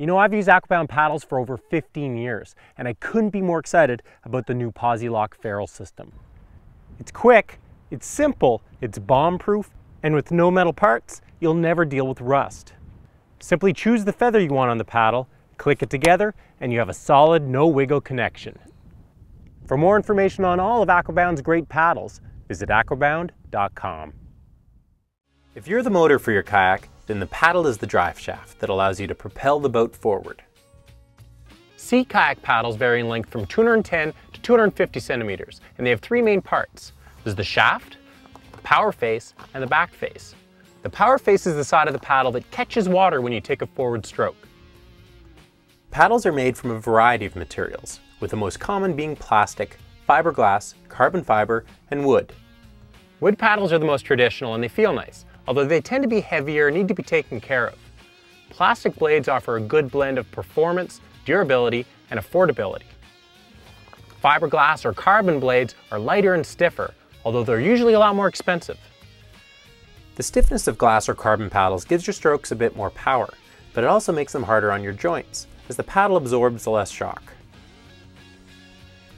You know, I've used Aquabound paddles for over 15 years, and I couldn't be more excited about the new Posi-Lock ferrule system. It's quick, it's simple, it's bomb-proof, and with no metal parts, you'll never deal with rust. Simply choose the feather you want on the paddle, click it together, and you have a solid, no-wiggle connection. For more information on all of Aquabound's great paddles, visit aquabound.com. If you're the motor for your kayak, then the paddle is the drive shaft that allows you to propel the boat forward. Sea kayak paddles vary in length from 210 to 250 centimeters, and they have three main parts. There's the shaft, the power face, and the back face. The power face is the side of the paddle that catches water when you take a forward stroke. Paddles are made from a variety of materials, with the most common being plastic, fiberglass, carbon fiber, and wood. Wood paddles are the most traditional and they feel nice, although they tend to be heavier and need to be taken care of. Plastic blades offer a good blend of performance, durability, and affordability. Fiberglass or carbon blades are lighter and stiffer, although they're usually a lot more expensive. The stiffness of glass or carbon paddles gives your strokes a bit more power, but it also makes them harder on your joints, as the paddle absorbs less shock.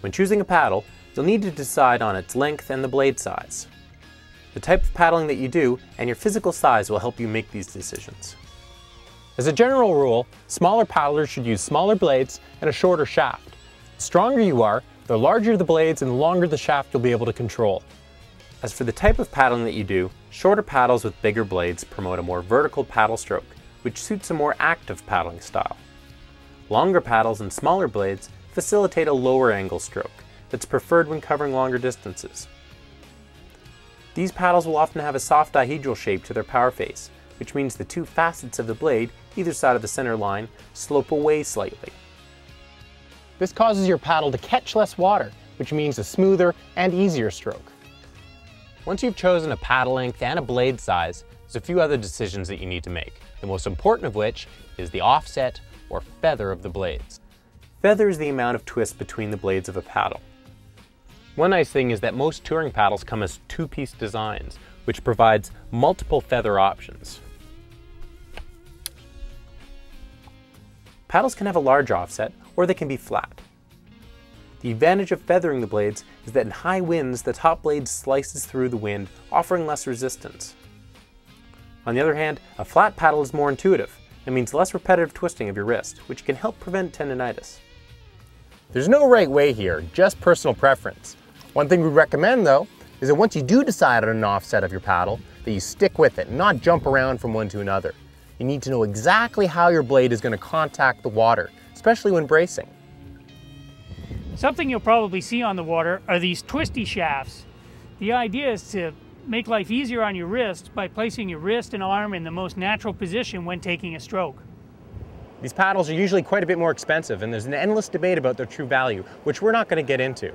When choosing a paddle, you'll need to decide on its length and the blade size. The type of paddling that you do and your physical size will help you make these decisions. As a general rule, smaller paddlers should use smaller blades and a shorter shaft. The stronger you are, the larger the blades and the longer the shaft you'll be able to control. As for the type of paddling that you do, shorter paddles with bigger blades promote a more vertical paddle stroke, which suits a more active paddling style. Longer paddles and smaller blades facilitate a lower angle stroke that's preferred when covering longer distances. These paddles will often have a soft dihedral shape to their power face, which means the two facets of the blade, either side of the center line, slope away slightly. This causes your paddle to catch less water, which means a smoother and easier stroke. Once you've chosen a paddle length and a blade size, there's a few other decisions that you need to make, the most important of which is the offset or feather of the blades. Feather is the amount of twist between the blades of a paddle. One nice thing is that most touring paddles come as two-piece designs, which provides multiple feather options. Paddles can have a large offset, or they can be flat. The advantage of feathering the blades is that in high winds, the top blade slices through the wind, offering less resistance. On the other hand, a flat paddle is more intuitive and means less repetitive twisting of your wrist, which can help prevent tendinitis. There's no right way here, just personal preference. One thing we recommend though, is that once you do decide on an offset of your paddle, that you stick with it and not jump around from one to another. You need to know exactly how your blade is going to contact the water, especially when bracing. Something you'll probably see on the water are these twisty shafts. The idea is to make life easier on your wrist by placing your wrist and arm in the most natural position when taking a stroke. These paddles are usually quite a bit more expensive, and there's an endless debate about their true value, which we're not going to get into.